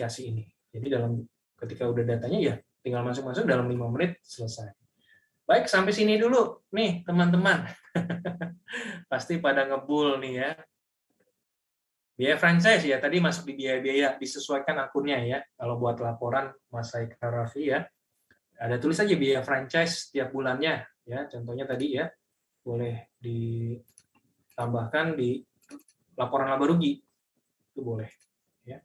aplikasi ini. Jadi ketika udah datanya ya tinggal masuk dalam 5 menit selesai. Baik, sampai sini dulu nih teman-teman. Pasti pada ngebul nih ya. Biaya franchise ya, tadi masuk di biaya-biaya, disesuaikan akunnya ya. Kalau buat laporan Mas Haikal Raffi ya, ada tulis aja biaya franchise tiap bulannya ya. Contohnya tadi ya, boleh ditambahkan di laporan laba rugi. Itu boleh ya.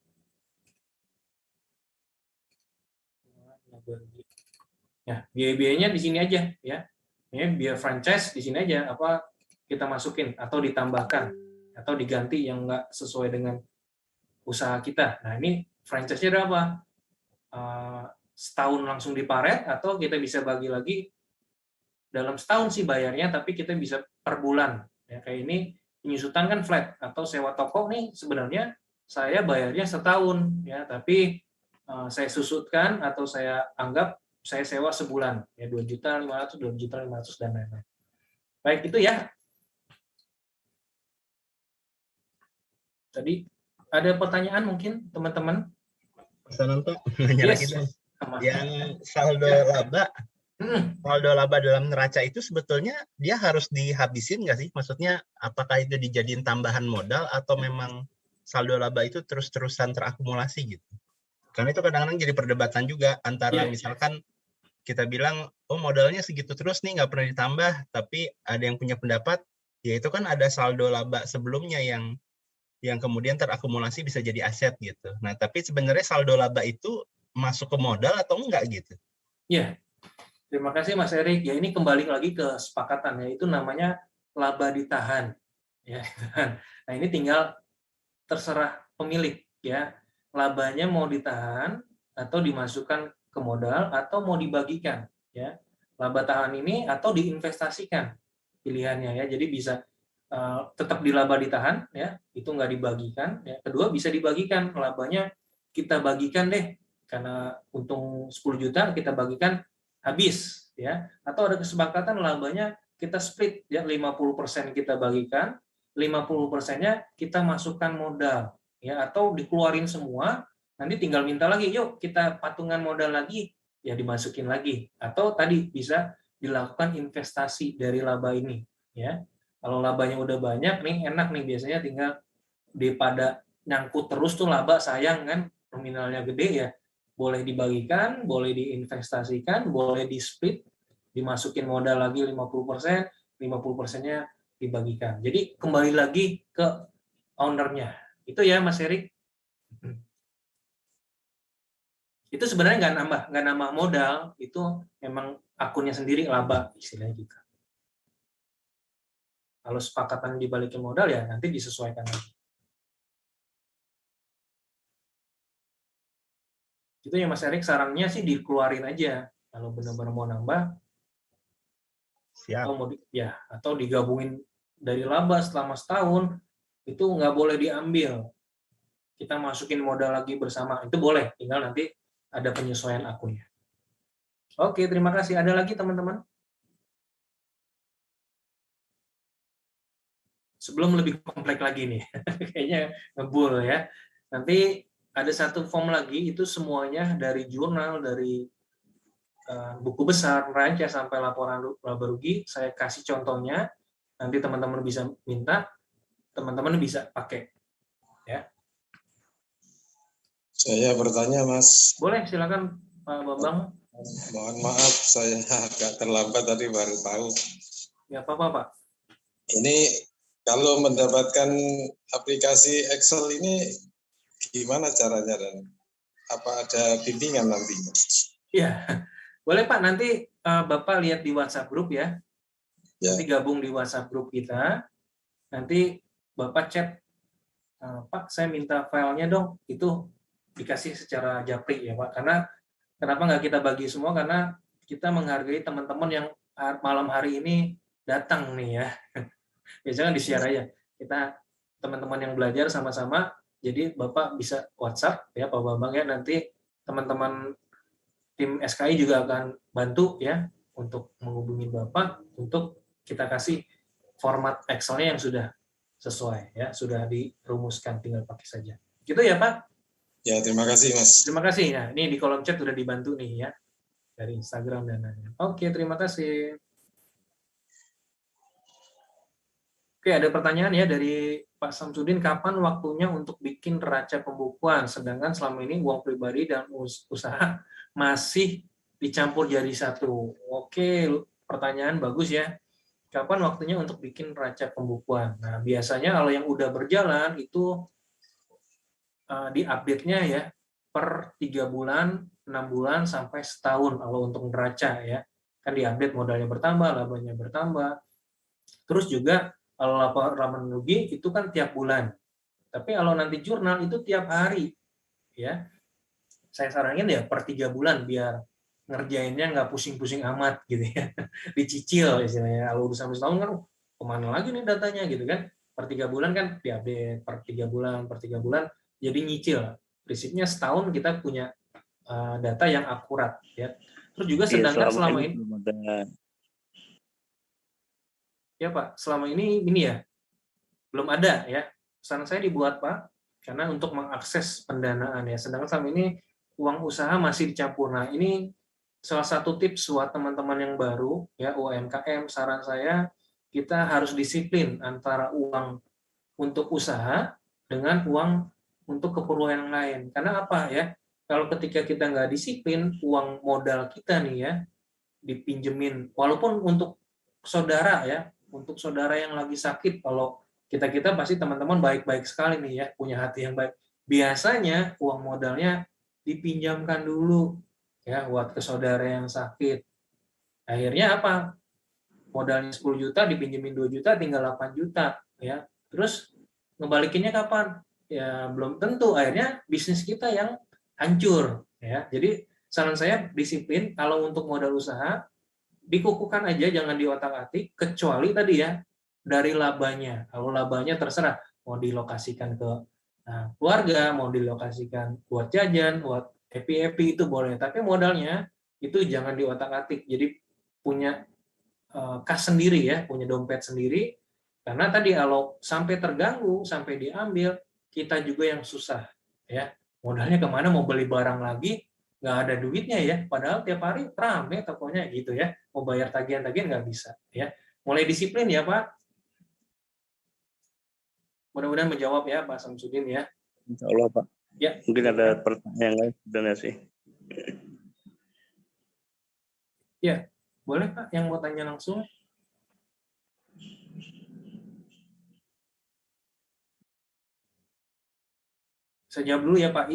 Ya, biaya-biayanya di sini aja ya. Ini biaya franchise di sini aja apa kita masukin atau ditambahkan atau diganti yang nggak sesuai dengan usaha kita. Nah, ini franchise-nya berapa? Setahun langsung diparet atau kita bisa bagi lagi dalam setahun sih bayarnya, tapi kita bisa per bulan. Ya, kayak ini penyusutan kan flat atau sewa toko nih sebenarnya saya bayarnya setahun ya, tapi saya susutkan atau saya anggap saya sewa sebulan ya 2.500.000, 2.500.000 dan lain-lain. Baik, itu ya. Tadi ada pertanyaan mungkin teman-teman? Pesanan Pak, nanya lagi dong. Yang saldo laba, saldo laba dalam neraca itu sebetulnya dia harus dihabisin nggak sih? Maksudnya apakah itu dijadiin tambahan modal atau memang saldo laba itu terus-terusan terakumulasi gitu? Karena itu kadang-kadang jadi perdebatan juga antara misalkan kita bilang, oh modalnya segitu terus nih nggak pernah ditambah, tapi ada yang punya pendapat, ya itu kan ada saldo laba sebelumnya yang kemudian terakumulasi bisa jadi aset gitu. Nah, tapi sebenarnya saldo laba itu masuk ke modal atau enggak gitu? Ya, terima kasih Mas Erik. Ya, ini kembali lagi ke kesepakatan ya, itu namanya laba ditahan. Ya, nah ini tinggal terserah pemilik ya. Labanya mau ditahan atau dimasukkan ke modal atau mau dibagikan ya. Laba tahan ini atau diinvestasikan pilihannya ya. Jadi bisa tetap di laba ditahan ya, itu nggak dibagikan ya. Kedua bisa dibagikan, labanya kita bagikan deh karena untung 10 juta kita bagikan habis ya, atau ada kesepakatan labanya kita split ya, 50% kita bagikan, 50%-nya kita masukkan modal ya, atau dikeluarin semua nanti tinggal minta lagi, yuk kita patungan modal lagi ya, dimasukin lagi, atau tadi bisa dilakukan investasi dari laba ini ya. Kalau labanya udah banyak nih, enak nih, biasanya tinggal daripada nyangkut terus tuh laba, sayang kan, nominalnya gede ya, boleh dibagikan, boleh diinvestasikan, boleh di-split, dimasukin modal lagi 50%, 50%-nya dibagikan. Jadi kembali lagi ke ownernya. Itu ya Mas Erik. Itu sebenarnya nggak nambah modal, itu memang akunnya sendiri laba, istilahnya gitu. Kalau sepakatan dibalikin modal ya nanti disesuaikan lagi. Itu ya Mas Erik, sarannya sih dikeluarin aja. Kalau benar-benar mau nambah, atau digabungin dari laba selama setahun, itu nggak boleh diambil. Kita masukin modal lagi bersama, itu boleh, tinggal nanti ada penyesuaian akunnya. Oke, terima kasih. Ada lagi teman-teman? Sebelum lebih kompleks lagi nih, kayaknya ngebul ya. Nanti ada satu form lagi, itu semuanya dari jurnal, dari buku besar, neraca sampai laporan laba rugi, saya kasih contohnya, nanti teman-teman bisa minta, teman-teman bisa pakai. Ya. Saya bertanya, Mas. Boleh, silakan Pak Bambang. Mohon maaf, saya agak terlambat tadi baru tahu. Ya, apa-apa, Pak. Ini kalau mendapatkan aplikasi Excel ini gimana caranya dan apa ada bimbingan nantinya? Iya, boleh Pak. Nanti Bapak lihat di WhatsApp group ya. Nanti gabung di WhatsApp group kita. Nanti Bapak chat, Pak, saya minta filenya dong. Itu dikasih secara japri ya Pak. Karena kenapa nggak kita bagi semua? Karena kita menghargai teman-teman yang malam hari ini datang nih ya. Biasanya kan di-share aja. Kita teman-teman yang belajar sama-sama. Jadi Bapak bisa WhatsApp ya Pak Bambang ya. Nanti teman-teman tim SKI juga akan bantu ya untuk menghubungi Bapak untuk kita kasih format Excel-nya yang sudah sesuai ya, sudah dirumuskan, tinggal pakai saja. Gitu ya Pak? Ya, terima kasih Mas. Terima kasih ya. Ini di kolom chat sudah dibantu nih ya dari Instagram dan lain-lain. Oke, terima kasih. Oke, ada pertanyaan ya dari Pak Samsudin, kapan waktunya untuk bikin neraca pembukuan? Sedangkan selama ini uang pribadi dan usaha masih dicampur jadi satu. Oke, pertanyaan bagus ya. Kapan waktunya untuk bikin neraca pembukuan? Nah, biasanya kalau yang udah berjalan itu diupdate-nya ya per 3 bulan, 6 bulan, sampai setahun kalau untuk neraca ya. Kan diupdate modalnya bertambah, labanya bertambah. Terus juga kalau laporan rugi itu kan tiap bulan. Tapi kalau nanti jurnal itu tiap hari, ya. Saya saranin ya per 3 bulan biar ngerjainnya nggak pusing-pusing amat gitu ya. Dicicil istilahnya. Kalau udah sampai setahun kan kemana lagi nih datanya gitu kan. Per 3 bulan kan diupdate, per 3 bulan, per 3 bulan. Jadi nyicil. Prinsipnya setahun kita punya data yang akurat ya. Terus juga sedangkan selama ini ya Pak, selama ini ya, belum ada ya. Saran saya dibuat Pak, karena untuk mengakses pendanaan ya. Sedangkan selama ini uang usaha masih dicampur. Nah, ini salah satu tips buat teman-teman yang baru ya UMKM. Saran saya kita harus disiplin antara uang untuk usaha dengan uang untuk keperluan yang lain. Karena apa ya? Kalau ketika kita nggak disiplin, uang modal kita nih ya dipinjemin, walaupun untuk saudara ya, untuk saudara yang lagi sakit, kalau kita pasti teman-teman baik-baik sekali nih ya, punya hati yang baik. Biasanya uang modalnya dipinjamkan dulu ya buat ke saudara yang sakit. Akhirnya apa? Modalnya 10 juta dipinjemin 2 juta tinggal 8 juta ya. Terus ngebalikinnya kapan? Ya belum tentu. Akhirnya bisnis kita yang hancur ya. Jadi saran saya disiplin kalau untuk modal usaha dikukuhkan aja, jangan diotak-atik, kecuali tadi ya dari labanya. Kalau labanya terserah mau dilokasikan ke keluarga, mau dilokasikan buat jajan, buat happy itu boleh. Tapi modalnya itu jangan diotak-atik. Jadi punya kas sendiri ya, punya dompet sendiri. Karena tadi kalau sampai terganggu, sampai diambil, kita juga yang susah ya. Modalnya kemana, mau beli barang lagi, nggak ada duitnya ya, padahal tiap hari rame tokonya gitu ya, mau bayar tagihan-tagihan nggak bisa ya. Mulai disiplin ya Pak. Mudah-mudahan menjawab ya Pak Samsudin ya. Insya Allah Pak. Ya. Mungkin ada pertanyaan lain sebenarnya sih. Ya, boleh Pak yang mau tanya langsung. Saya jawab dulu ya Pak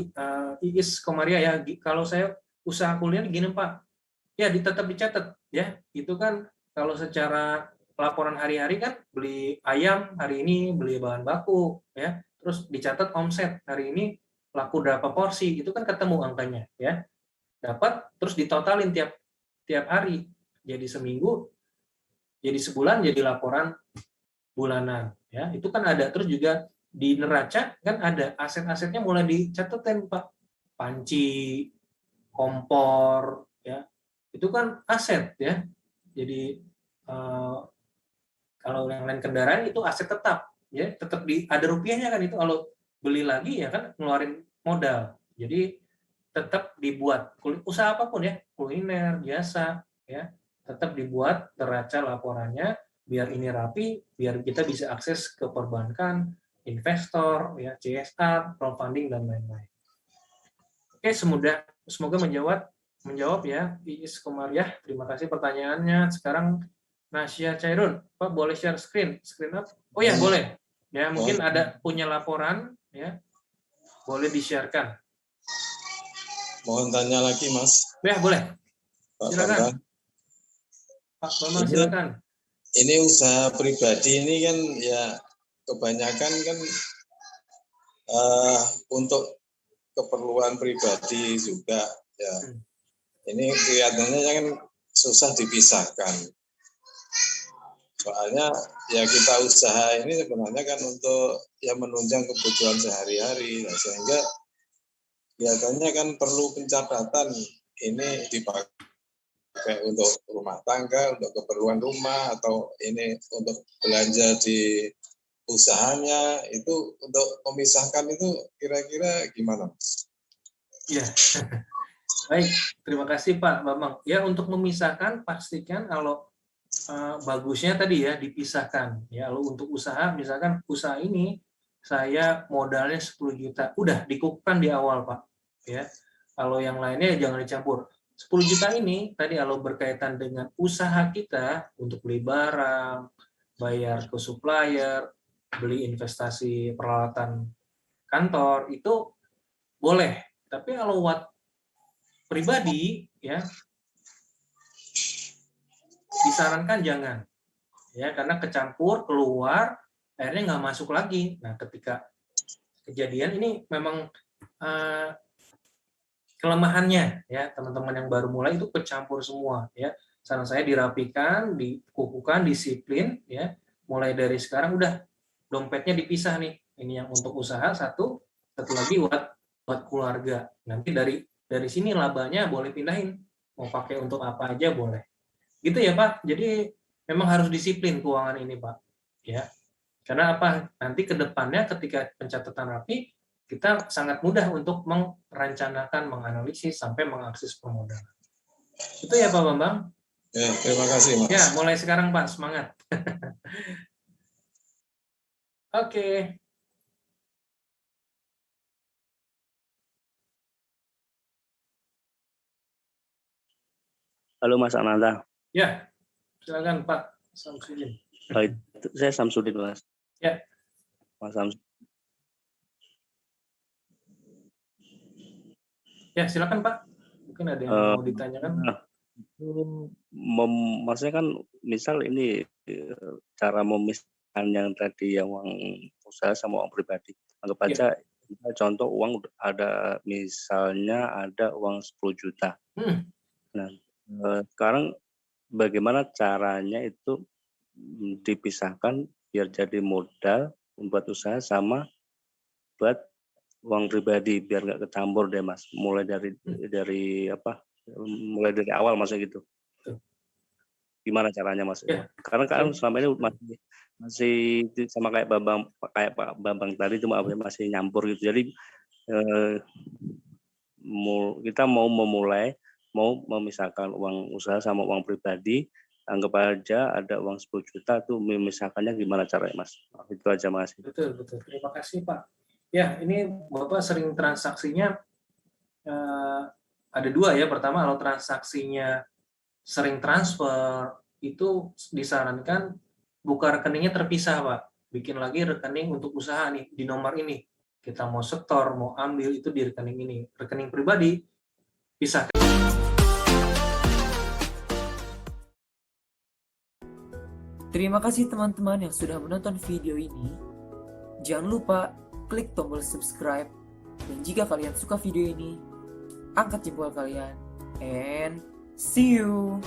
Iis Komaria ya. Kalau saya usaha kuliner gini Pak, ya tetap dicatat ya. Itu kan kalau secara laporan hari-hari kan beli ayam hari ini, beli bahan baku ya, terus dicatat omset hari ini laku berapa porsi, itu kan ketemu angkanya ya. Dapat terus ditotalin tiap hari. Jadi seminggu, jadi sebulan, jadi laporan bulanan ya. Itu kan ada. Terus juga di neraca kan ada aset-asetnya mulai dicatetin Pak. Panci, kompor ya. Itu kan aset ya. Jadi kalau yang lain kendaraan itu aset tetap ya, tetap ada rupiahnya kan, itu kalau beli lagi ya kan ngeluarin modal. Jadi tetap dibuat usaha apapun ya, kuliner, jasa ya, tetap dibuat neraca laporannya biar ini rapi, biar kita bisa akses ke perbankan, investor ya, CSR, crowdfunding dan lain-lain. Oke, semoga menjawab ya Iis Komariah. Terima kasih pertanyaannya. Sekarang Nasya Cairun, Pak boleh share screen up? Oh ya boleh. Ya mungkin ada punya laporan ya, boleh di-sharekan. Mohon tanya lagi Mas. Ya boleh. Silakan. Pak Bambang silakan. Ini usaha pribadi ini kan ya kebanyakan kan untuk keperluan pribadi juga ya. Ini kelihatannya kan susah dipisahkan. Soalnya ya kita usaha ini sebenarnya kan untuk ya menunjang kebutuhan sehari-hari, nah, sehingga kelihatannya kan perlu pencatatan ini dipakai untuk rumah tangga, untuk keperluan rumah, atau ini untuk belanja di usahanya. Itu untuk memisahkan itu kira-kira gimana? Ya, baik. Terima kasih Pak Bambang. Ya, untuk memisahkan pastikan kalau bagusnya tadi ya dipisahkan. Ya, lalu untuk usaha, misalkan usaha ini saya modalnya 10 juta, udah dikukuhkan di awal Pak. Ya, kalau yang lainnya jangan dicampur. 10 juta ini tadi kalau berkaitan dengan usaha kita untuk beli barang, bayar ke supplier, beli investasi peralatan kantor itu boleh. Tapi kalau buat pribadi ya disarankan jangan. Ya, karena kecampur keluar akhirnya nggak masuk lagi. Nah, ketika kejadian ini memang kelemahannya ya teman-teman yang baru mulai itu kecampur semua ya. Saran saya dirapikan, dikukuhkan, disiplin ya. Mulai dari sekarang udah dompetnya dipisah nih. Ini yang untuk usaha satu lagi buat keluarga. Nanti dari sini labanya boleh pindahin. Mau pakai untuk apa aja boleh. Gitu ya Pak. Jadi memang harus disiplin keuangan ini Pak. Ya. Karena apa? Nanti ke depannya ketika pencatatan rapi kita sangat mudah untuk merencanakan, menganalisis, sampai mengakses permodalan. Itu ya Pak Bambang? Ya, terima kasih Mas. Ya, mulai sekarang Pak, semangat. Oke. Halo Mas Ananda. Ya, silakan Pak Samsudin. Baik, saya Samsudin Mas. Ya. Mas Samsudin. Ya, silakan Pak. Mungkin ada yang mau ditanyakan. Maksudnya kan misal ini cara memisahkan yang tadi yang uang usaha sama uang pribadi. Anggap aja contoh uang ada misalnya ada uang 10 juta. Nah, sekarang bagaimana caranya itu dipisahkan biar jadi modal membuat usaha sama buat uang pribadi biar nggak kecampur deh Mas. Mulai dari awal Mas gitu. Gimana caranya Mas? Ya. Karena kan selama ini masih sama kayak Pak Bambang tadi cuma masih nyampur gitu. Jadi kita mau memisahkan uang usaha sama uang pribadi. Anggap aja ada uang 10 juta tuh memisahkannya gimana caranya Mas? Itu aja Mas. Betul. Terima kasih Pak. Ya, ini Bapak sering transaksinya ada dua ya. Pertama, kalau transaksinya sering transfer, itu disarankan buka rekeningnya terpisah, Pak. Bikin lagi rekening untuk usaha nih, di nomor ini. Kita mau setor, mau ambil, itu di rekening ini. Rekening pribadi, pisahkan. Terima kasih teman-teman yang sudah menonton video ini. Jangan lupa klik tombol subscribe, dan jika kalian suka video ini, angkat jempol kalian, and see you!